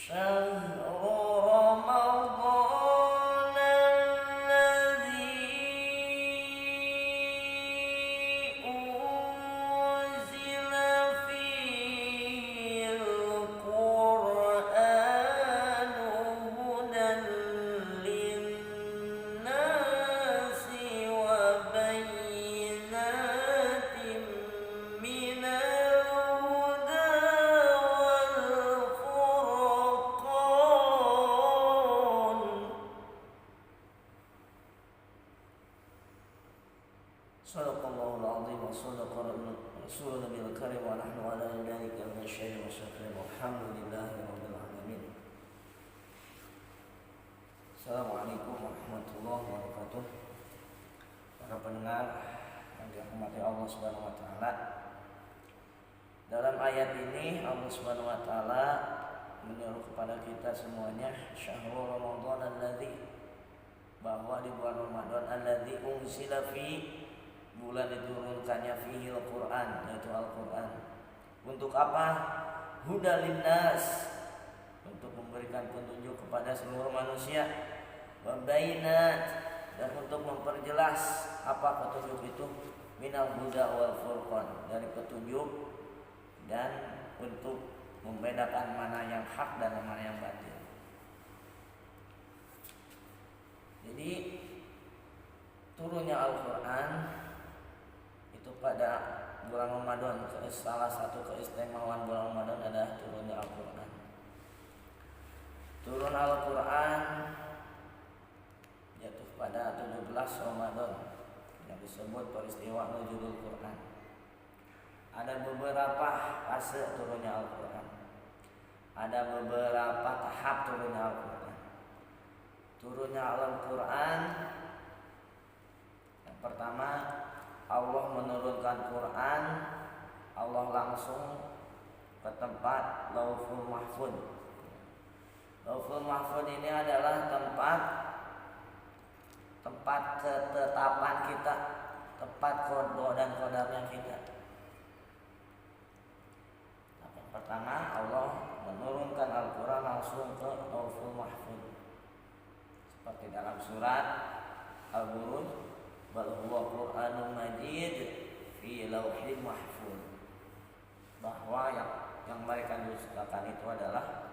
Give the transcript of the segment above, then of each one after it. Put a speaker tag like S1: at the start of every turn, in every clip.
S1: شهر رمضان الذي أنزل فيه القرآن هدى للناس وبينات من الهدى والفرقان. Sadaqallahul azim wa sadaqa rasulun nabiyil karim wa nahnu ala dzalika minasyaitonir rajim. Alhamdulillahi rabbil alamin. Assalamualaikum warahmatullahi wabarakatuh. Para pendengar yang dirahmati Allah Subhanahu wa taala. Dalam ayat ini Allah Subhanahu wa taala menyuruh kepada kita semuanya syahrul ramadan alladzi, bahwa di bulan Ramadan alladzi unzila fi, bulan diturunkannya fihi Al-Quran, yaitu Al-Quran. Untuk apa? Huda linnas, untuk memberikan petunjuk kepada seluruh manusia. Wabainat, dan untuk memperjelas apa petunjuk itu. Minal huda wal furqan, dari petunjuk dan untuk membedakan mana yang hak dan mana yang batil. Jadi turunnya Al-Quran itu pada bulan Ramadan. Salah satu keistimewaan bulan Ramadan adalah turunnya Al-Quran. Turun Al-Quran jatuh pada 17 Ramadan yang disebut peristiwa nuzulul Quran. Ada beberapa fase turunnya Al-Quran, ada beberapa tahap turunnya Al-Quran. Turunnya Al-Quran yang pertama, Allah menurunkan Quran, Allah langsung ke tempat Lauhul Mahfuz. Lauhul Mahfuz ini adalah tempat ketetapan kita, tempat qada dan qadarnya kita. Yang pertama, Allah menurunkan Al-Quran langsung ke Lauhul Mahfuz, seperti dalam surat Al-Buruj, bal huwa Qur'anun Majid fi lauhil mahfuz, bahwa yang mereka dustakan itu adalah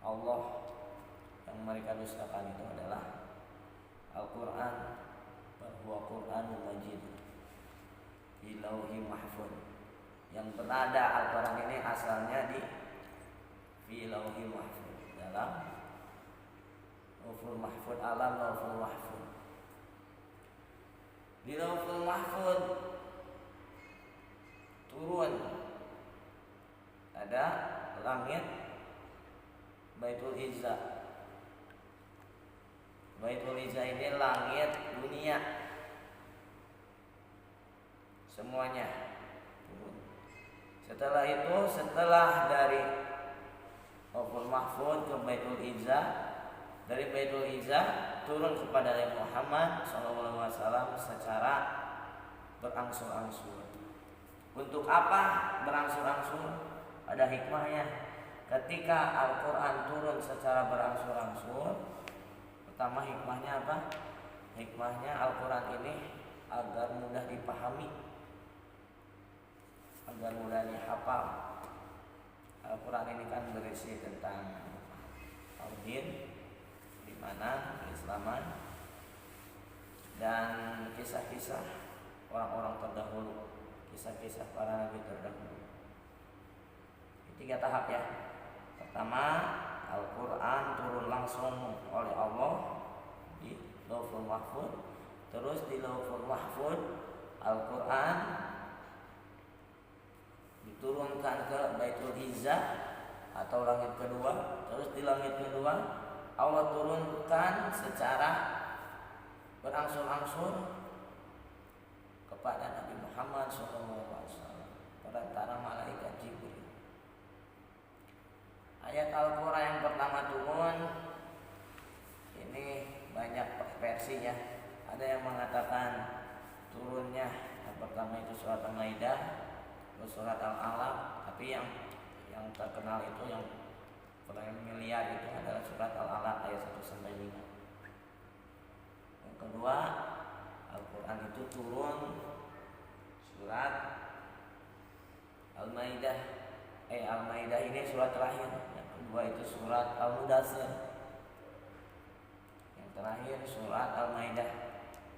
S1: Allah, yang mereka dustakan itu adalah Al-Quran, bal huwa Qur'anun Majid fi lauhil mahfuz. Yang berada Al-Quran ini asalnya di fi lauhil mahfuz, dalam Lauhul Mahfuz, alam Lauhul Mahfuz. Di Lauhul Mahfuz turun ada langit Baitul Izzah. Baitul Izzah ini langit dunia, semuanya turun. Setelah itu, setelah dari Lauhul Mahfuz ke Baitul Izzah, dari Baitul Izzah turun kepada Nabi Muhammad SAW secara berangsur-angsur. Untuk apa berangsur-angsur? Ada hikmahnya. Ketika Al-Quran turun secara berangsur-angsur, pertama hikmahnya apa? Hikmahnya Al-Quran ini agar mudah dipahami, agar mudah dihafal. Al-Quran ini kan berisi tentang tauhid, di mana keislaman dan kisah-kisah orang-orang terdahulu, kisah-kisah para nabi terdahulu. Tiga tahap ya. Pertama, Al-Quran turun langsung oleh Allah di Lauhul Mahfuz. Terus di Lauhul Mahfuz Al-Quran diturunkan ke Baitul Izzah atau langit kedua. Terus di langit kedua Allah turunkan secara berangsur-angsur kepada Nabi Muhammad SAW perantara malaikat Jibril. Ayat Al-Quran yang pertama turun ini banyak versinya. Ada yang mengatakan turunnya yang pertama itu surat Al-Maidah, terus surat Al-Alaq, tapi yang terkenal itu yang familiar itu adalah surat Al-Alaq ayat 1 sampai 5. Yang kedua, Al-Quran itu turun surat Al-Maidah. Al-Maidah ini surat terakhir. Yang kedua itu surat Al-Mudaththir. Yang terakhir surat Al-Maidah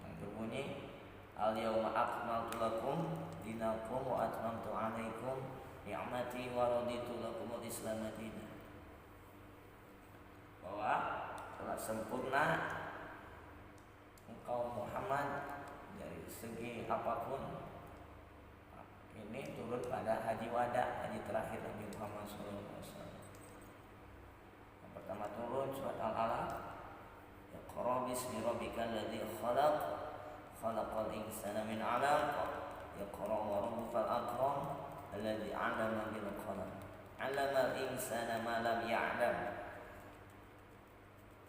S1: yang berbunyi Al-yawma akmaltu lakum dinakum wa atmamtu alaikum ni'mati wa raditu lakumul Islam madinah. Bahwa telah sempurna engkau Muhammad dari segi apapun. Ini turun pada haji wada, haji terakhir Nabi Muhammad SAW. Yang pertama turun surat Al-Alaq. Iqra bismi rabbikal ladzi khalaq, khalaqal insana min 'alaq. Iqra wa rabbukal akram alladzi 'allama bil qalam. 'Allamal insana ma lam ya'lam.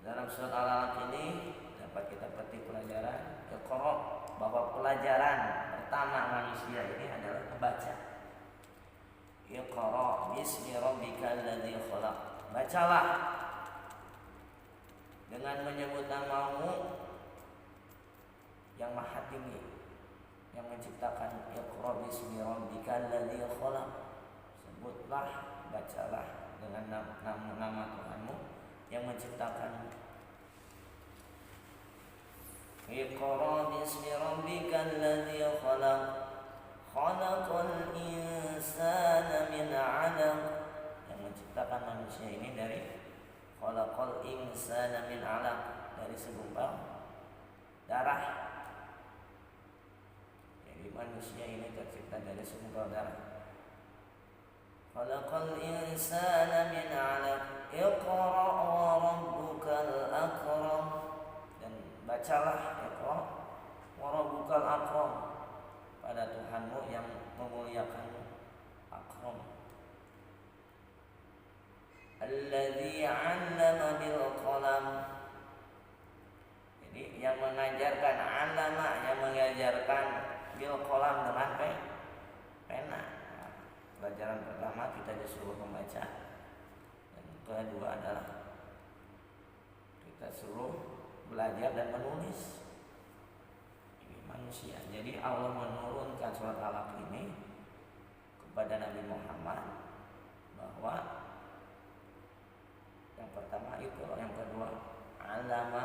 S1: Dalam surat Al-Alaq ini dapat kita petik pelajaran Iqra, bahwa pelajaran pertama manusia ini adalah membaca. Iqra bismi rabbikal ladzi khalaq. Bacalah dengan menyebut namamu yang maha tinggi, yang menciptakan. Iqra bismi rabbikal ladzi khalaq. Sebutlah, bacalah dengan nama Tuhanmu yang menciptakan. Iqra bismi rabbikal ladzi khalaq, khalaqal insana min 'alaq. Yang menciptakan manusia ini dari khalaqal insana min 'alaq, dari segumpal darah. Jadi manusia ini tercipta dari segumpal darah. Khalaqal insana min 'alaq. Iqra wa rabbukal akram. Bacalah Iqra wa rabbukal akram, pada Tuhanmu yang memuliakanmu. Akram alladzi 'allama bil qalam. Jadi yang mengajarkan, 'allama yang mengajarkan, bil qalam dengan pena. Pelajaran pertama kita disuruh membaca, dan kedua adalah kita suruh belajar dan menulis. Ini manusia. Jadi Allah menurunkan surat Al-Alaq ini kepada Nabi Muhammad, bahwa yang pertama itu, yang kedua alama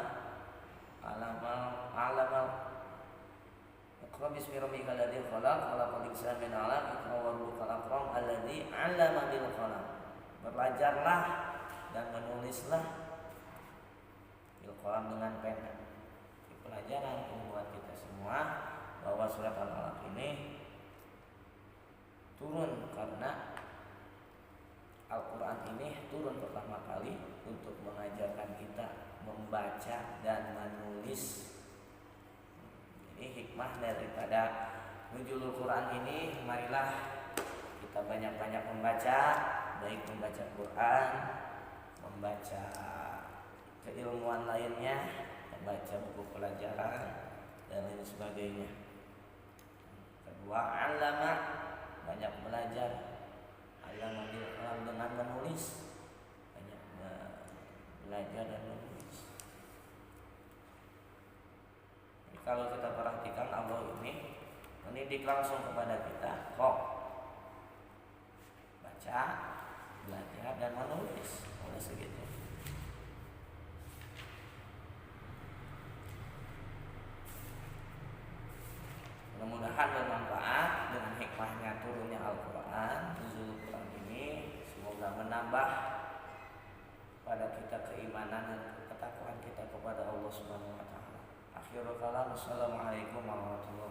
S1: Iqra bismi rabbikal ladzi khalaq, khalaqal insana min 'alaq. Iqra wa rabbukal akram alladzi 'allama bil qalam. Belajarlah dan menulislah bil qalam, dengan pena. Di pelajaran membuat kita semua bahwa surat Al-Alaq ini turun karena Al-Quran ini turun pertama kali untuk mengajarkan kita membaca dan menulis. Jadi hikmah daripada nuzulul Quran ini, marilah kita banyak-banyak membaca, baik membaca Quran, membaca keilmuan lainnya, membaca buku pelajaran dan lain sebagainya. Kedua, alama, banyak belajar. Alama bil qalam, dengan menulis, banyak belajar dan menulis. Jadi kalau kita perhatikan, Allah ini mendidik langsung kepada kita, kok baca, belajar dan menulis. Oleh segitu, mudah-mudahan bermanfaat dengan hikmahnya turunnya Al-Quran, nuzul Quran ini. Semoga menambah pada kita keimanan dan ketakwaan kita kepada Allah Subhanahu wa taala. Akhirul kalam, assalamualaikum warahmatullahi wabarakatuh.